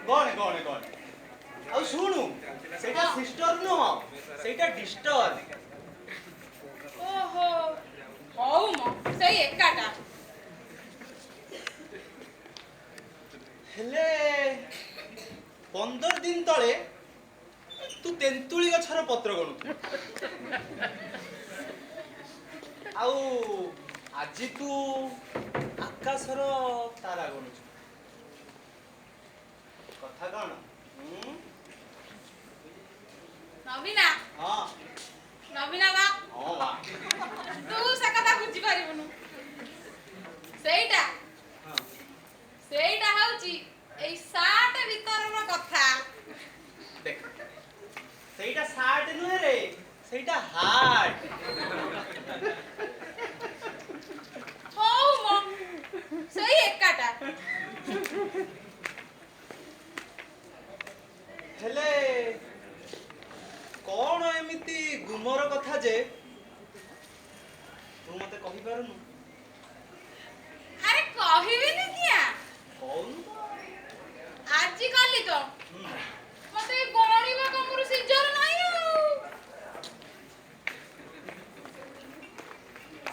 गणे गणे गणे ଆଉ ଶୁଣୁ ସେଇଟା ସିଷ୍ଟର ନୁହଁ ସେଇଟା ଡିଷ୍ଟର। ଓହୋ ହଉ ମ ସେଇ ଏକାଟା। ହେଲେ 15 ଦିନ ତଳେ ତୁ ତେନ୍ତୁଳି ଗଛର ପତ୍ର ଗଣୁଥିଲୁ ଆଉ ଆଜି ତୁ ଆକାଶର ତାରା ଗଣୁଛୁ। କଥା କଣ? ନବୀନା ହଁ ନବୀନା ବା ହଁ ବା ତୁ ସେ କଥା ବୁଝିପାରିବୁନୁ। ସେଇଟା ସେଇଟା ହଉଛି ଏଇ ସାର୍ଟ ଭିତରର କଥା। ଦେଖ ସେଇଟା ସାର୍ଟ ନୁହେଁ ରେ ସେଇଟା ହାର୍ଟ। ହଉ ମ ସେଇ ଏକାଟା। ହେଲେ କଣ ଏମିତି ଗୁମର କଥା ଯେ ତୁ ମତେ କହିପାରୁନୁ? ଆରେ କହିବିନି କିଆ କହୁନୁ ତ। ଆଜି କାଲି ତ ମତେ ଗଣିବା କାମରୁ ସିଜର ନାହିଁ ଆଉ।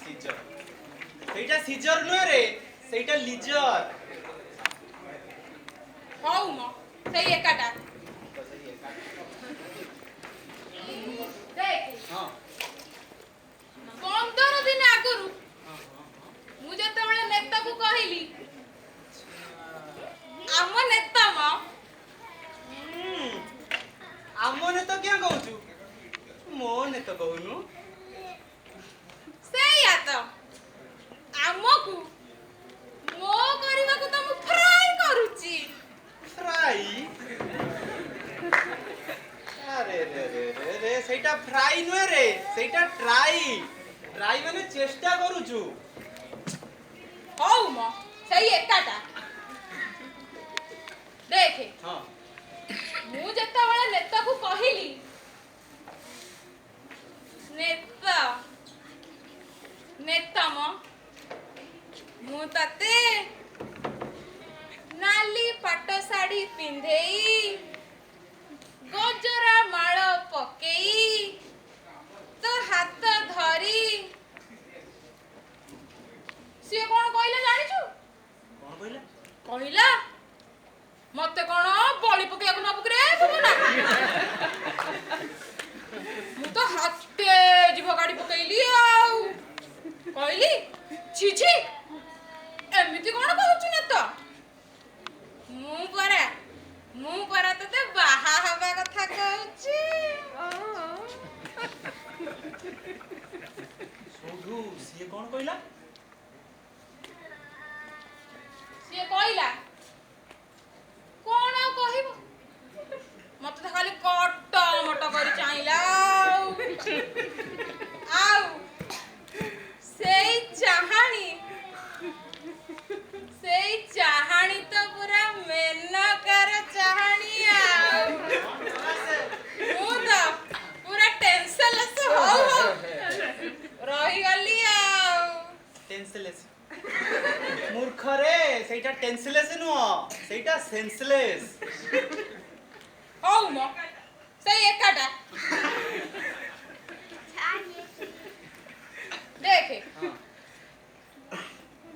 ସିଜର ସେଇଟା ସିଜର ନୁହେଁ ରେ ସେଇଟା ଲିଜର। ହଉ ମ ସେଇ ଏକାଟା। ଦେଖ 15 ଦିନ ଆଗରୁ ମୁଁ ଯେତେବେଳେ ନେତାକୁ କହିଲି ଆମ ନେତା ମ ଆମ ନେତା କିଆ କହୁଛୁ ମୋ ନେତା କହୁନୁ। ସେଇଆ ତ ଆମକୁ ମୋ କରିବାକୁ ତ ମୁଁ ଫ୍ରାଇ କରୁଛି। ଫ୍ରାଇ? ଆରେ ରେ ରେ ରେ ରେ ସେଇଟା ଫ୍ରାଇ ନୁହେଁ ରେ ସେଇଟା ଟ୍ରାଇ। ଟ୍ରାଇ ମାନେ ଚେଷ୍ଟା କରୁଛୁ। ହଉ ମ ସେଇ ଏକାଟା। ଦେଖେ ମୁଁ ଯେତେବେଳେ ନେତାକୁ କହିଲି ନେତା ନେତା ମ ମୁଁ ତତେ ନାଲି ପାଟ ଶାଢୀ ପିନ୍ଧେଇ ଗଜରା ମାଳ ପକେଇ ତୋ ହାତ ଧରି ସିଏ କଣ କହିଲା ଜାଣିଛୁ? କଣ କହିଲା? କହିଲା ମତେ କଣ ବଳି ପକେଇବାକୁ ନବୁ କି ରେ ସୁମନା? ମୁଁ ତ ହାତେ ଯିବ ଗାଡି ପକେଇଲି ଆଉ କହିଲି ଛି ଛି ଏମିତି କଣ କହୁଛୁ ନେତା? ମୁଁ ପରା ତତେ ବାହା ହବା କଥା କହୁଛି। ସୋଢୁ ସିଏ କଣ କହିଲା? ସିଏ କହିଲା କଣ ଆଉ କହିବ ମତେ ତ ଖାଲି କଟ ମଟ କରି ଚାହିଁଲା ଆଉ ସେଇ ଚାହାଣୀ ତ ପୁରା ମେନକାର ଚାହାଣୀ ଆଉ ମୁଁ ତ ପୁରା ଟେନ୍ସନଲେସ୍ ହଉ ରହିଗଲି ଆଉ। ଟେନ୍ସଲେସ୍ ମୂର୍ଖରେ ସେଇଟା ଟେନ୍ସଲେସ୍ ନୁହଁ ସେଇଟା ସେନ୍ସଲେସ୍। ହଉ ମ ସେଇ ଏକାଟା। ଦେଖେ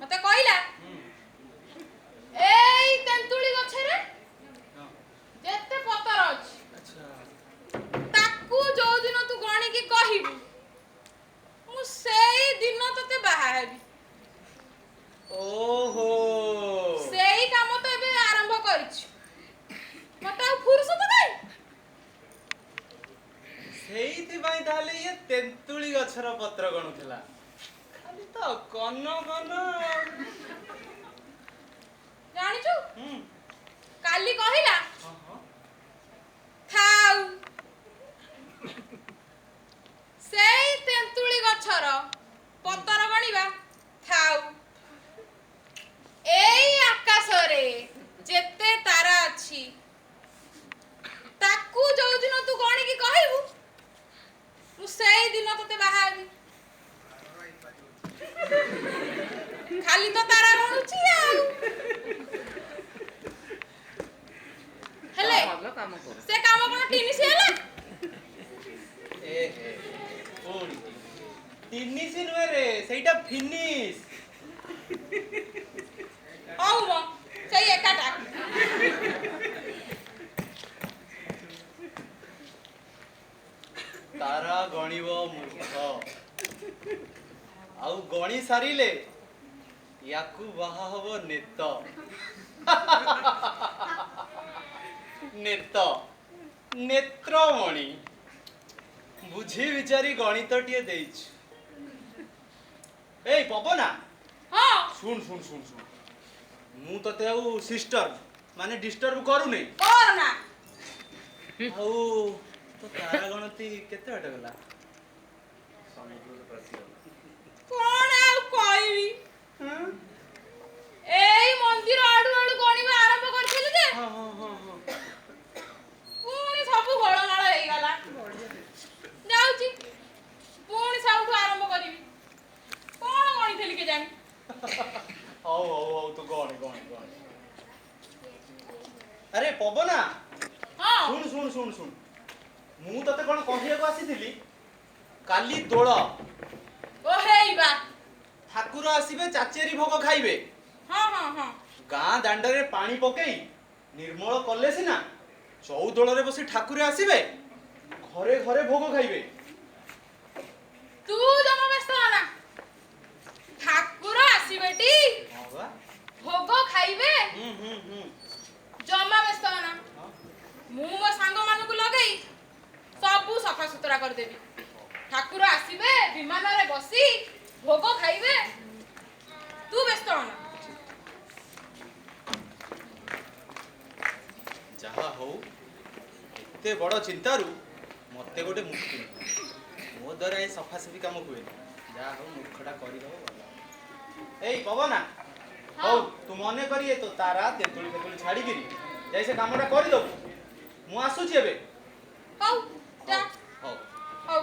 ମତେ କହିଲା ଏଇ ତେନ୍ତୁଳି ଗଛରେ ଯେତେ ପତର ଅଛି ତାକୁ ଯୋଉ ଦିନ ତୁ ଗଣିକି କହିବୁ ମୁଁ ସେଇ ଦିନ ତତେ ବାହା ହେବି। ଓହୋ ସେଇ କାମ ତ ଏବେ ଆରମ୍ଭ କରିଛୁ ମତେ ଆଉ ଫୁରୁସତ କାଇଁ। ସେଇଥିପାଇଁ ତାହେଲେ ଇଏ ତେନ୍ତୁଳି ଗଛର ପତ୍ର ଗଣୁଥିଲା ଖାଲି ତ କନ କନ। ଜାଣିଛୁ କାଲି କହିଲା ଥାଉ ସେଇ ତେନ୍ତୁଳି ଗଛର ପତର ଗଣିବା ଥାଉ ଏଇ ଆକାଶରେ ଯେତେ ତାରା ଅଛି ତାକୁ ଯୋଉ ଦିନ ତୁ ଗଣିକି କହିବୁ ମୁଁ ସେଇ ଦିନ ତତେ ବାହା ହେବି। ଖାଲି ତ ତାରା ଗଣୁଛି ଆଉ। ଫିନିଶ। ହଉ ମ ସେଇ ଏକାଟା। ତାରା ଗଣିବ ମୂର୍ଖ, ଆଉ ଗଣି ସାରିଲେ ୟାକୁ ବାହା ହବ ନେତ। ନେତ ନେତ୍ରମଣି ବୁଝି ବିଚାରି ଗଣିତଟିଏ ଦେଇଛୁ। ଏଇ ପବନା, ହଁ ଶୁଣ ଶୁଣ ଶୁଣ ଶୁଣ, ମୁଁ ତତେ ଆଉ ସିଷ୍ଟର ମାନେ ଡିଷ୍ଟର୍ବ କରୁନି। କରନା। ଆଉ ତ ତାରା ଗଣତି କେତେ ବାଟ ଗଲା? କଣ ଆଉ କହିବି, ହଁ ଏଇ ମନ୍ଦିର ଆଡୁ ଆଡୁ ଗଣିବା ଆରମ୍ଭ କରିଥିଲି ଯେ ହଁ ହଁ ହଁ। ପୁଣି ସବୁ ଗୋଳମାଳ ହେଇଗଲା। ଯାଉଛି ପୁଣି ସବୁଠୁ ଆରମ୍ଭ କରିବି। କଣ ଗଣିଥିଲି କେଜାଣି। ହଉ ହଉ ହଉ ତୁ ଗଣି ଗଣି ଗଣି। ଆରେ ପବନା, ହଁ ଶୁଣ ଶୁଣ ଶୁଣ ଶୁଣ, ମୁଁ ତତେ କଣ କହିବାକୁ ଆସିଥିଲି, କାଲି ଦୋଳ, ଓ ହେଇବା। ଠାକୁର ଆସିବେ, ଚାଚେରି ଭୋଗ ଖାଇବେ। ହଁ ହଁ ହଁ। ଗାଁ ଦାଣ୍ଡରେ ପାଣି ପକେଇ ନିର୍ମଳ କଲେ ସିନା ଚଉଦୋଳରେ ବସି ଠାକୁର ଆସିବେ, ଘରେ ଘରେ ଭୋଗ ଖାଇବେ। ତୁ ଜମା ବ୍ୟସ୍ତ ହନା, ଠାକୁର ଆସିବେଟି, ହଁ ବା। ଭୋଗ ଖାଇବେ, ଜମା ବ୍ୟସ୍ତ ହନା। ହଁ। ମୁଁ ମୋ ସାଙ୍ଗମାନଙ୍କୁ ଲଗେଇ ସବୁ ସଫାସୁତୁରା କରିଦେବି। ଠାକୁର ଆସିବେ, ବିମାନରେ ବସି ଭୋଗ ଖାଇବେ, ତୁ ବ୍ୟସ୍ତ ହନା। ଯାହା ହଉ, ଏତେ ବଡ଼ ଚିନ୍ତାରୁ ମତେ ଗୋଟେ ମୁକ୍ତି। ମୋ ଦ୍ୱାରା ଏ ସଫାସଫି କାମ ହୁଏନି। ଯାହା ହଉ ମୂର୍ଖଟା କରିଦବ ଭଲ। ଏଇ ପବନା, ହଁ ହଉ ତୁ ମନେ କରି ତୋ ତାରା ତେନ୍ତୁଳି ଫେନ୍ତୁଳି ଛାଡ଼ିକିରି ଯାଇ ସେ କାମଟା କରିଦବୁ। ମୁଁ ଆସୁଛି ଏବେ। ହଉ ଯା। ହଉ ହଉ। ହଉ।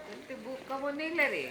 କେତେ ବୋକା ବନେଇଲା ରେ।